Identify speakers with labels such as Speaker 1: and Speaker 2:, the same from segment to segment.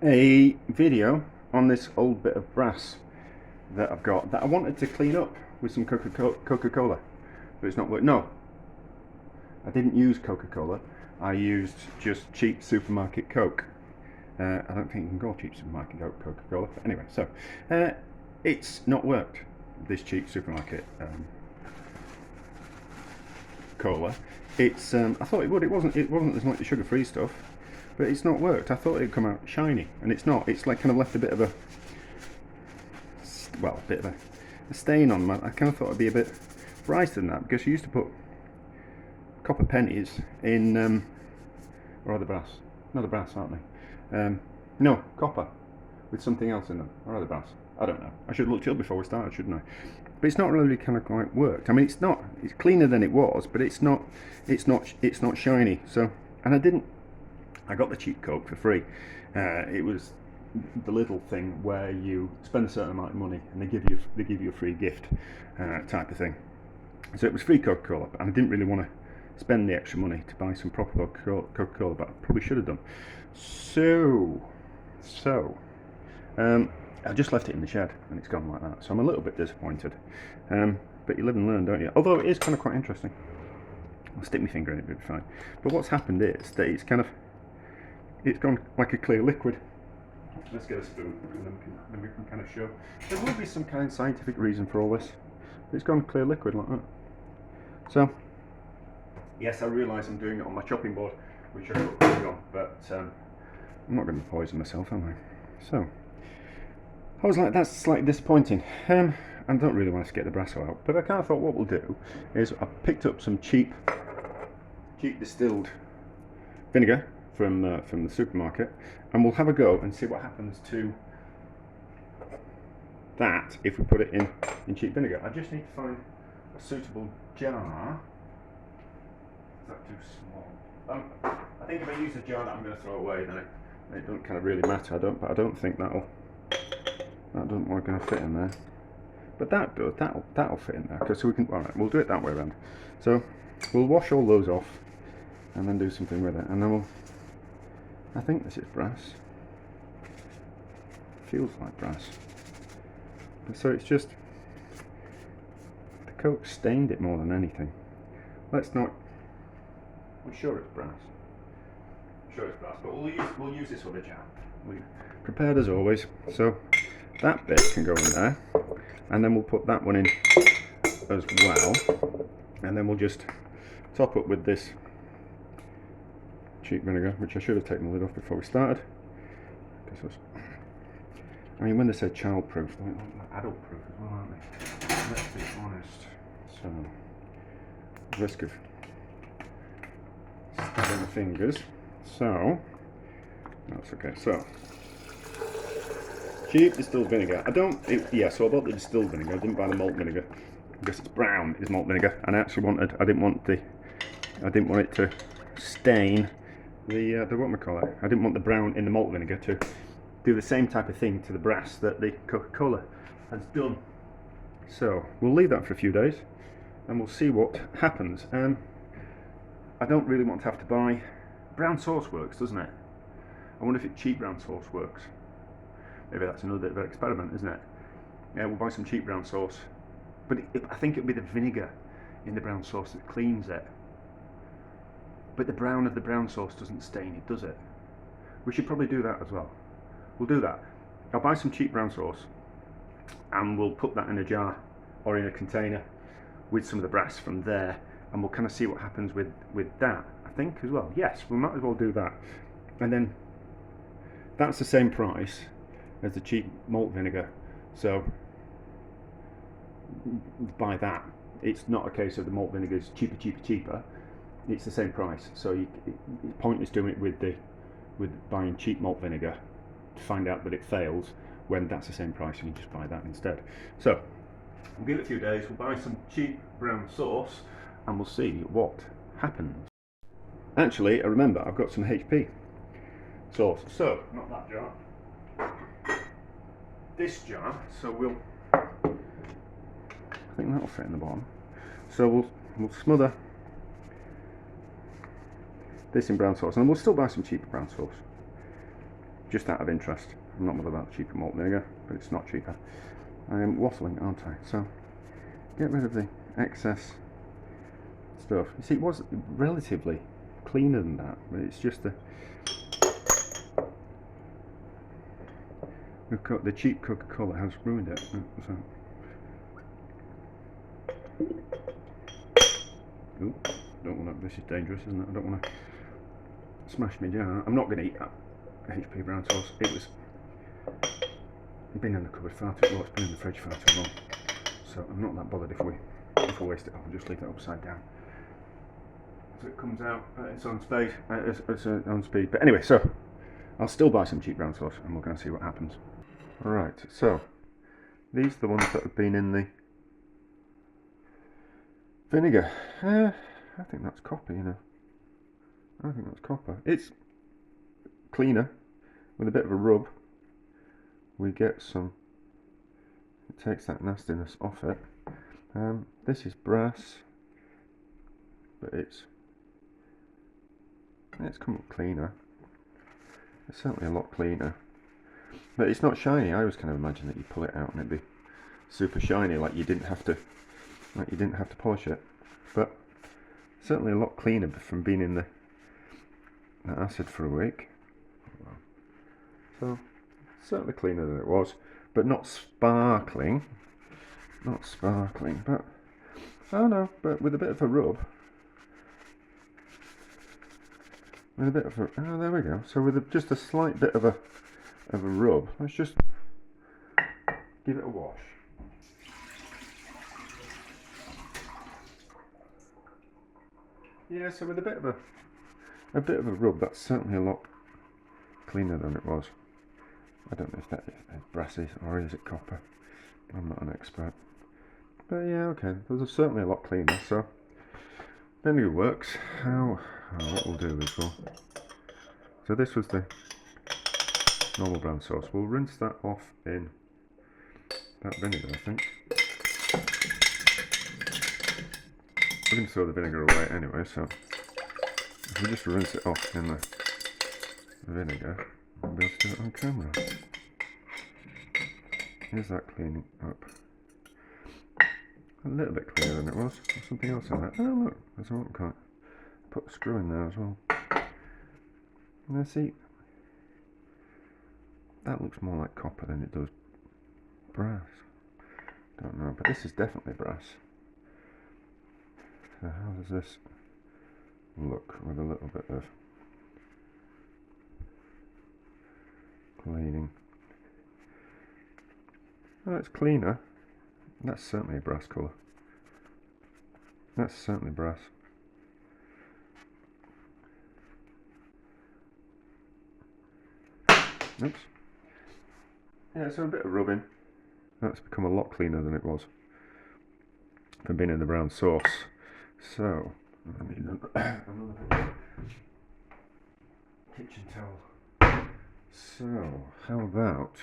Speaker 1: a video on this old bit of brass that I've got that I wanted to clean up with some Coca-Cola, but it's not working. No, I didn't use Coca-Cola. I used just cheap supermarket Coke. I don't think you can call cheap supermarket Coca-Cola, but anyway, so it's not worked. This cheap supermarket cola. It's I thought it would. It wasn't. It wasn't as much the sugar-free stuff, but it's not worked. I thought it'd come out shiny, and it's not. It's like kind of left a bit of a, well, a bit of a stain on my. I kind of thought it'd be a bit brighter than that, because you used to put copper pennies in, or are they brass? No, they're brass, aren't they? No, copper with something else in them. Or are they brass? I don't know. I should have looked it up before we started, shouldn't I? But it's not really kind of like worked. I mean, it's not. It's cleaner than it was, but it's not. It's not shiny. So, and I got the cheap Coke for free. It was the little thing where you spend a certain amount of money and they give you a free gift type of thing. So it was free Coca-Cola, and I didn't really want to spend the extra money to buy some proper Coca-Cola, but I probably should have done. So I just left it in the shed and it's gone like that. So I'm a little bit disappointed. But you live and learn, don't you? Although it is kind of quite interesting. I'll stick my finger in it, it'll be fine. But what's happened is that it's gone like a clear liquid. Let's get a spoon and then we can kind of show. There will be some kind of scientific reason for all this. But it's gone clear liquid like that. So, yes, I realise I'm doing it on my chopping board, which I put food on, but I'm not going to poison myself, am I? So, I was like, that's slightly disappointing. I don't really want to get the brass out, but I kind of thought what we'll do is I picked up some cheap distilled vinegar from the supermarket, and we'll have a go and see what happens to that if we put it in cheap vinegar. I just need to find a suitable jar. Is that too small? I think if I use a jar that I'm going to throw away, then it doesn't kind of really matter. But I don't think that doesn't work going to fit in there. But that does. That'll fit in there. Okay, so we can. All right, we'll do it that way around. So we'll wash all those off, and then do something with it, and then we'll. I think this is brass. Feels like brass. So it's just the Coke stained it more than anything. Let's not. I'm sure it's brass. I'm sure it's brass, but we'll use this other jar. We prepared as always. So that bit can go in there, and then we'll put that one in as well, and then we'll just top up with this cheap vinegar, which I should have taken the lid off before we started. I mean, when they say child-proof, they look like adult-proof as well, aren't they? Let's be honest. So, risk of stabbing the fingers. So, that's okay. So, cheap distilled vinegar. So I bought the distilled vinegar. I didn't buy the malt vinegar because it's brown. It's malt vinegar, and I didn't want it to stain the what we call it. I didn't want the brown in the malt vinegar to do the same type of thing to the brass that the Coca-Cola has done. So we'll leave that for a few days, and we'll see what happens. I don't really want to have to buy. Brown sauce works, doesn't it? I wonder if cheap brown sauce works. Maybe that's another bit of an experiment, isn't it? Yeah, we'll buy some cheap brown sauce. But I think it'll be the vinegar in the brown sauce that cleans it. But the brown of the brown sauce doesn't stain it, does it? We should probably do that as well. We'll do that. I'll buy some cheap brown sauce, and we'll put that in a jar or in a container with some of the brass from there, and we'll kind of see what happens with that, I think, as well. Yes, we might as well do that. And then that's the same price as the cheap malt vinegar, so buy that. It's not a case of the malt vinegar is cheaper. It's the same price, so it's pointless doing it with buying cheap malt vinegar to find out that it fails when that's the same price, and you just buy that instead. So we'll give it a few days. We'll buy some cheap brown sauce, and we'll see what happens. Actually, I remember I've got some HP sauce. So not that jar. This jar, so I think that'll fit in the bottom. So we'll smother this in brown sauce, and we'll still buy some cheaper brown sauce. just out of interest. I'm not bothered about the cheaper malt vinegar, but it's not cheaper. I am waffling, aren't I? So get rid of the excess stuff. You see, it was relatively cleaner than that, but it's just the cheap Coca-Cola has ruined it. So. Ooh, don't want to. This is dangerous, isn't it? I don't want to smash me down. I'm not going to eat that HP brown sauce. It's been in the cupboard far too long. It's been in the fridge far too long. So I'm not that bothered if we waste it. I'll just leave it upside down. So it comes out at its own speed. But anyway, so I'll still buy some cheap brown sauce, and we're going to see what happens. All right. So these are the ones that have been in the vinegar. I think that's copper, you know. I think that's copper. It's cleaner with a bit of a rub. We get some. It takes that nastiness off it. This is brass, but it's come up cleaner. It's certainly a lot cleaner, but it's not shiny. I always kind of imagine that you pull it out and it'd be super shiny, like you didn't have to polish it. But certainly a lot cleaner from being in the acid for a week. So certainly cleaner than it was, but not sparkling. Not sparkling, but oh no, but with a bit of a rub. With a bit of a, oh, there we go. So with just a slight bit of a rub, let's just give it a wash. Yeah, so with a bit of a rub, that's certainly a lot cleaner than it was. I don't know if that is brassy or is it copper. I'm not an expert. But yeah, okay, those are certainly a lot cleaner. So vinegar works. What we'll do is so this was the normal brown sauce. We'll rinse that off in that vinegar, I think. We're going to throw the vinegar away anyway, so if we just rinse it off in the vinegar, I'll be able to do it on camera. Here's that cleaning up. A little bit cleaner than it was. There's something else in that. Oh look, there's a button cut. Put the screw in there as well. Now see, that looks more like copper than it does brass. Don't know, but this is definitely brass. So how does this look with a little bit of cleaning? Oh, it's cleaner. That's certainly a brass colour. That's certainly brass. Oops. Yeah, so a bit of rubbing. That's become a lot cleaner than it was from being in the brown sauce. So, I need another kitchen towel. So, how about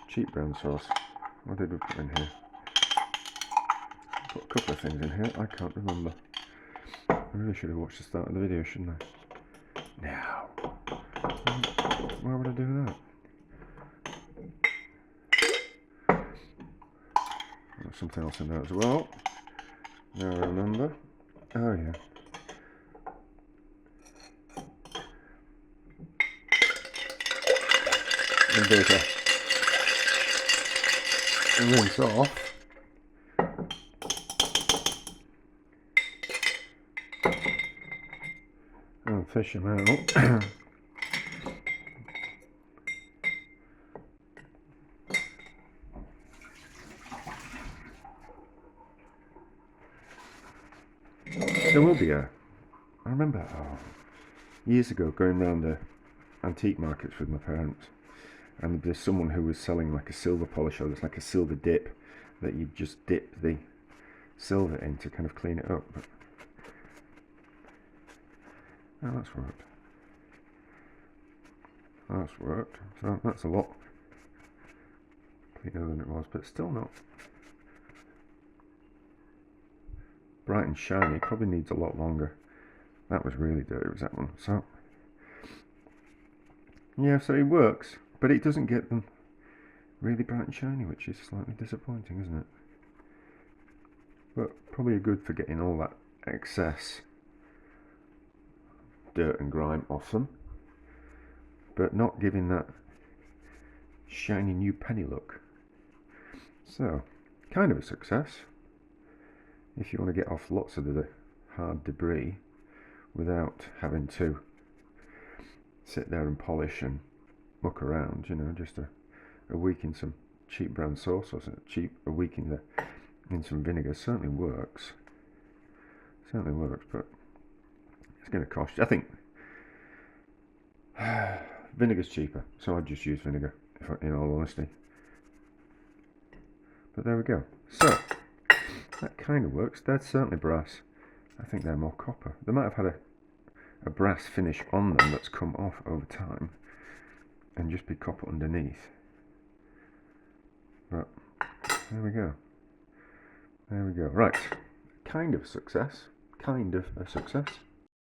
Speaker 1: cheap brown sauce? What did we put in here? Put a couple of things in here, I can't remember. I really should have watched the start of the video, shouldn't I? Now, why would I do that? There's something else in there as well. Now I remember. Oh yeah. And there's a rinse off. And fish them out. There will be I remember years ago going around the antique markets with my parents, and there's someone who was selling like a silver polish, or there's like a silver dip that you just dip the silver in to kind of clean it up. But oh, that's worked. That's worked. So that's a lot cleaner than it was, but still not bright and shiny. Probably needs a lot longer. That was really dirty, was that one? So Yeah, so it works, but it doesn't get them really bright and shiny, which is slightly disappointing, isn't it? But probably good for getting all that excess dirt and grime off them, but not giving that shiny new penny look. So, kind of a success if you want to get off lots of the hard debris without having to sit there and polish and muck around, you know, just a week in some cheap brown sauce or a week in some vinegar certainly works. Certainly works, but it's going to cost you. I think vinegar's cheaper, so I'd just use vinegar, in all honesty. But there we go. So, that kind of works. That's certainly brass. I think they're more copper. They might have had a brass finish on them that's come off over time and just be copper underneath. But there we go. There we go. Right. Kind of a success. Kind of a success.